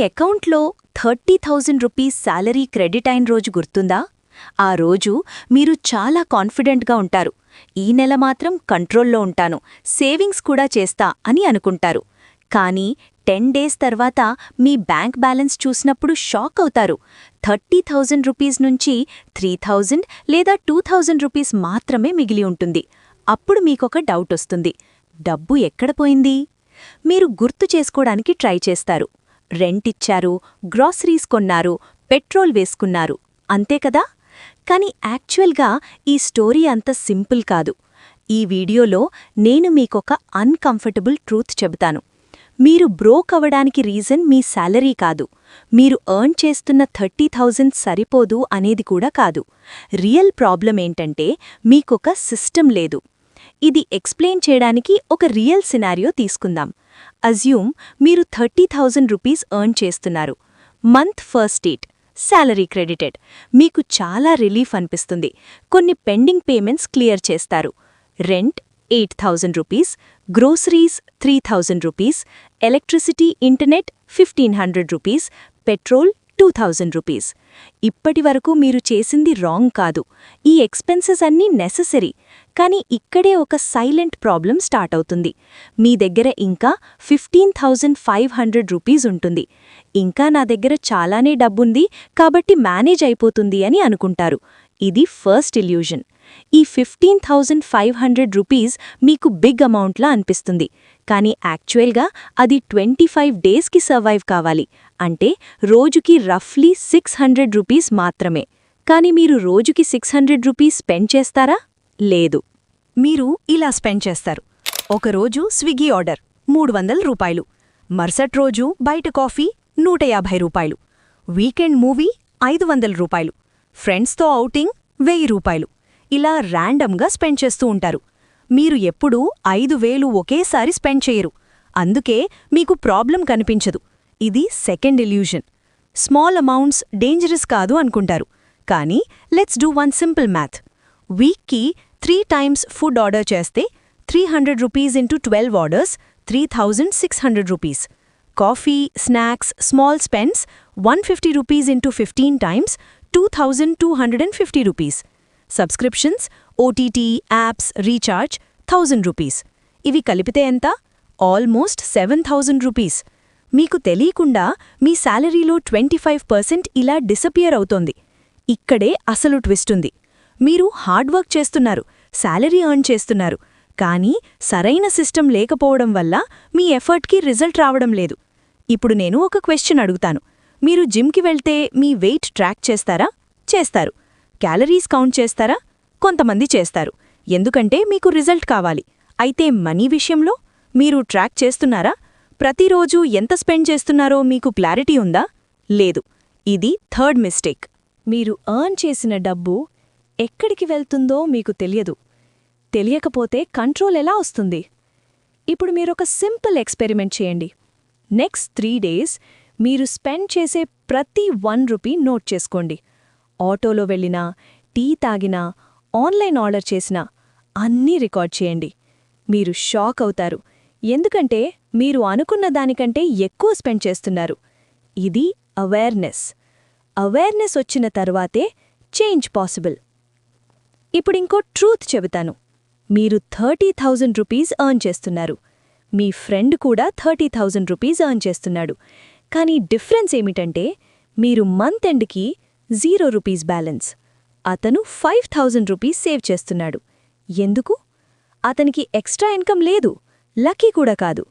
అకౌంట్లో 30,000 rupees salary credit అయిన రోజు గుర్తుందా? ఆ రోజు మీరు చాలా కాన్ఫిడెంట్గా ఉంటారు. ఈ నెల మాత్రం కంట్రోల్లో ఉంటాను, సేవింగ్స్ కూడా చేస్తా అని అనుకుంటారు. కానీ 10 డేస్ తర్వాత మీ బ్యాంక్ బ్యాలెన్స్ చూసినప్పుడు షాక్ అవుతారు. 30,000 రూపీస్ నుంచి 3,000 లేదా 2,000 రూపీస్ మాత్రమే మిగిలి ఉంటుంది. అప్పుడు మీకొక డౌట్ వస్తుంది, డబ్బు ఎక్కడ పోయింది? మీరు గుర్తు చేసుకోవడానికి ట్రై చేస్తారు. రెంట్ ఇచ్చారు, గ్రాసరీస్ కొన్నారు, పెట్రోల్ వేసుకున్నారు, అంతే కదా? కానీ యాక్చువల్గా ఈ స్టోరీ అంత సింపుల్ కాదు. ఈ వీడియోలో నేను మీకొక అన్కంఫర్టబుల్ ట్రూత్ చెబుతాను. మీరు బ్రోక్ అవ్వడానికి రీజన్ మీ శాలరీ కాదు, మీరు ఎర్న్ చేస్తున్న 30,000 సరిపోదు అనేది కూడా కాదు. రియల్ ప్రాబ్లం ఏంటంటే మీకొక సిస్టమ్ లేదు. ఇది ఎక్స్ప్లెయిన్ చేయడానికి ఒక రియల్ సినారియో తీసుకుందాం. అజ్యూమ్ మీరు 30,000 రూపీస్ ఎర్న్ చేస్తున్నారు. Month first date, salary credited. మీకు చాలా రిలీఫ్ అనిపిస్తుంది. కొన్ని పెండింగ్ పేమెంట్స్ క్లియర్ చేస్తారు. Rent 8,000 rupees, groceries 3,000 rupees, electricity internet 1,500 rupees, petrol 2,000 rupees. ఇప్పటివరకు మీరు చేసింది రాంగ్ కాదు, ఈ ఎక్స్పెన్సెస్ అన్నీ నెసెసరీ. కానీ ఇక్కడే ఒక సైలెంట్ ప్రాబ్లం స్టార్ట్ అవుతుంది. మీ దగ్గర ఇంకా 15,500 రూపీస్ ఉంటుంది. ఇంకా నా దగ్గర చాలానే డబ్బుంది కాబట్టి మేనేజ్ అయిపోతుంది అని అనుకుంటారు. ఇది ఫస్ట్ ఇల్యూజన్. ఈ 15,500 రూపీస్ మీకు బిగ్ అమౌంట్లా అనిపిస్తుంది. కానీ యాక్చువల్గా అది 25 డేస్కి సర్వైవ్ కావాలి. అంటే రోజుకి రఫ్లీ 600 రూపీస్ మాత్రమే. కానీ మీరు రోజుకి 600 రూపీస్ స్పెండ్ చేస్తారా? లేదు. మీరు ఇలా స్పెండ్ చేస్తారు. ఒకరోజు స్విగ్గీ ఆర్డర్ 300 రూపాయలు, మరుసటి రోజు బయట కాఫీ 150 రూపాయలు, వీకెండ్ మూవీ 500 రూపాయలు, ఫ్రెండ్స్తో ఔటింగ్ 1000 రూపాయలు. ఇలా ర్యాండమ్గా స్పెండ్ చేస్తూ ఉంటారు. మీరు ఎప్పుడూ 5,000 ఒకేసారి స్పెండ్ చేయరు. అందుకే మీకు ప్రాబ్లం కనిపించదు. ఇది second illusion. Small amounts dangerous కాదు అనుకుంటారు. కానీ let's do one simple math. వీక్కి 3 టైమ్స్ ఫుడ్ ఆర్డర్ చేస్తే 300 rupees into 12 orders 3,600 rupees. Coffee, snacks, small spends 150 rupees into 15 times 2,250 rupees. Subscriptions, OTT, apps, recharge 1,000 rupees. ఇవి కలిపితే ఎంత? Almost 7,000 rupees. మీకు తెలియకుండా మీ శాలరీలో 25% ఇలా డిసపియర్ అవుతోంది. ఇక్కడే అసలు ట్విస్ట్ ఉంది. మీరు హార్డ్ వర్క్ చేస్తున్నారు, శాలరీ ఎర్న్ చేస్తున్నారు, కానీ సరైన సిస్టమ్ లేకపోవడం వల్ల మీ ఎఫర్ట్కి రిజల్ట్ రావడం లేదు. ఇప్పుడు నేను ఒక క్వశ్చన్ అడుగుతాను. మీరు జిమ్కి వెళ్తే మీ వెయిట్ ట్రాక్ చేస్తారా? చేస్తారు. క్యాలరీస్ కౌంట్ చేస్తారా? కొంతమంది చేస్తారు, ఎందుకంటే మీకు రిజల్ట్ కావాలి. అయితే మనీ విషయంలో మీరు ట్రాక్ చేస్తున్నారా? ప్రతిరోజు ఎంత స్పెండ్ చేస్తున్నారో మీకు క్లారిటీ ఉందా? లేదు. ఇది థర్డ్ మిస్టేక్. మీరు ఎర్న్ చేసిన డబ్బు ఎక్కడికి వెళ్తుందో మీకు తెలియదు. తెలియకపోతే కంట్రోల్ ఎలా వస్తుంది? ఇప్పుడు మీరొక సింపుల్ ఎక్స్పెరిమెంట్ చేయండి. నెక్స్ట్ 3 డేస్ మీరు స్పెండ్ చేసే ప్రతి 1 రూపీ నోట్ చేసుకోండి. ఆటోలో వెళ్ళినా, టీ తాగినా, ఆన్లైన్ ఆర్డర్ చేసినా అన్నీ రికార్డ్ చేయండి. మీరు షాక్ అవుతారు, ఎందుకంటే మీరు అనుకున్న దానికంటే ఎక్కువ స్పెండ్ చేస్తున్నారు. ఇది అవేర్నెస్. అవేర్నెస్ వచ్చిన తర్వాతే చేంజ్ పాసిబుల్. ఇప్పుడింకో ట్రూత్ చెబుతాను. మీరు 30,000 రూపీస్ ఎర్న్ చేస్తున్నారు. మీ ఫ్రెండ్ కూడా 30,000 రూపీస్ ఎర్న్ చేస్తున్నాడు. కానీ డిఫరెన్స్ ఏమిటంటే మీరు మంత్ ఎండ్కి 0 రూపీస్ బ్యాలెన్స్. అతను 5,000 రూపీస్ సేవ్ చేస్తున్నాడు. ఎందుకు? అతనికి ఎక్స్ట్రా ఇన్కమ్ లేదు, లక్కీ కూడా కాదు.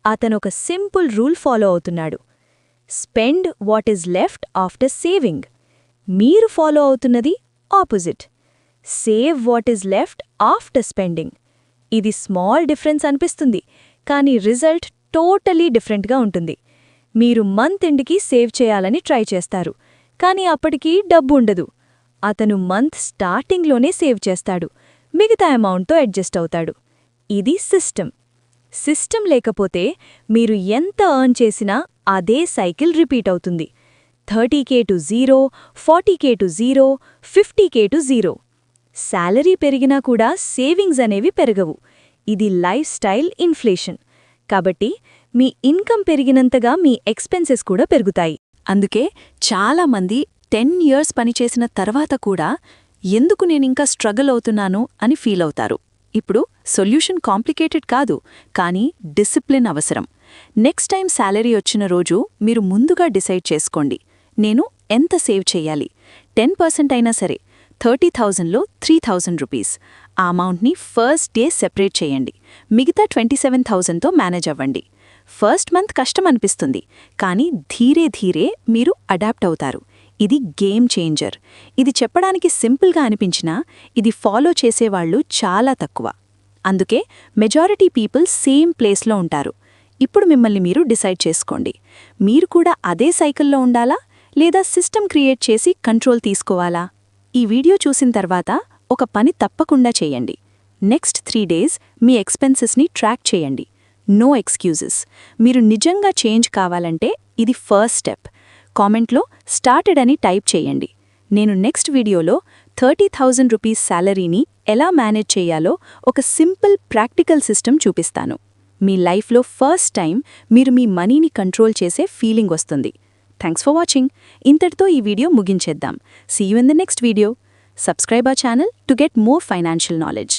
అతనొక సింపుల్ రూల్ ఫాలో అవుతున్నాడు. Spend what is left after saving. మీరు ఫాలో అవుతున్నది opposite. Save what is left after spending. ఇది స్మాల్ డిఫరెన్స్ అనిపిస్తుంది, కానీ రిజల్ట్ టోటలీ డిఫరెంట్గా ఉంటుంది. మీరు మంత్ ఎండ్కి సేవ్ చేయాలని ట్రై చేస్తారు, కానీ అప్పటికీ డబ్బు ఉండదు. అతను మంత్ స్టార్టింగ్లోనే సేవ్ చేస్తాడు, మిగతా అమౌంట్తో అడ్జస్ట్ అవుతాడు. ఇది సిస్టమ్. సిస్టమ్ లేకపోతే మీరు ఎంత ఎర్న్ చేసినా అదే సైకిల్ రిపీట్ అవుతుంది. 30K to 0, 40K to 0, 50K to 0. Salary పెరిగినా కూడా సేవింగ్స్ అనేవి పెరగవు. ఇది లైఫ్ స్టైల్ ఇన్ఫ్లేషన్. కాబట్టి మీ ఇన్కమ్ పెరిగినంతగా మీ ఎక్స్పెన్సెస్ కూడా పెరుగుతాయి. అందుకే చాలామంది 10 ఇయర్స్ పనిచేసిన తర్వాత కూడా ఎందుకు నేనింకా స్ట్రగుల్ అవుతున్నాను అని ఫీల్ అవుతారు. ఇప్పుడు సొల్యూషన్ కాంప్లికేటెడ్ కాదు, కానీ డిసిప్లిన్ అవసరం. నెక్స్ట్ టైం శాలరీ వచ్చిన రోజు మీరు ముందుగా డిసైడ్ చేసుకోండి, నేను ఎంత సేవ్ చెయ్యాలి. 10% అయినా సరే, 30,000లో 3,000 రూపీస్. ఆ అమౌంట్ని ఫస్ట్ డే సెపరేట్ చేయండి. మిగతా 27,000తో మేనేజ్ అవ్వండి. ఫస్ట్ మంత్ కష్టం అనిపిస్తుంది, కానీ ధీరే ధీరే మీరు అడాప్ట్ అవుతారు. ఇది గేమ్ చేంజర్. ఇది చెప్పడానికి సింపుల్గా అనిపించినా ఇది ఫాలో చేసేవాళ్లు చాలా తక్కువ. అందుకే మెజారిటీ పీపుల్ సేమ్ ప్లేస్లో ఉంటారు. ఇప్పుడు మిమ్మల్ని మీరు డిసైడ్ చేసుకోండి, మీరు కూడా అదే సైకిల్లో ఉండాలా లేదా సిస్టమ్ క్రియేట్ చేసి కంట్రోల్ తీసుకోవాలా? ఈ వీడియో చూసిన తర్వాత ఒక పని తప్పకుండా చేయండి. నెక్స్ట్ 3 days మీ ఎక్స్పెన్సెస్ని ట్రాక్ చేయండి. No excuses. మీరు నిజంగా చేంజ్ కావాలంటే ఇది ఫస్ట్ స్టెప్. కామెంట్లో స్టార్టెడ్ అని టైప్ చేయండి. నేను నెక్స్ట్ వీడియోలో 30,000 రూపీస్ శాలరీని ఎలా మేనేజ్ చేయాలో ఒక సింపుల్ ప్రాక్టికల్ సిస్టమ్ చూపిస్తాను. మీ లైఫ్లో ఫస్ట్ టైం మీరు మీ మనీని కంట్రోల్ చేసే ఫీలింగ్ వస్తుంది. Thanks for watching. ఇంతటితో ఈ వీడియో ముగించేద్దాం. See you in the next video. Subscribe our channel to get more financial knowledge.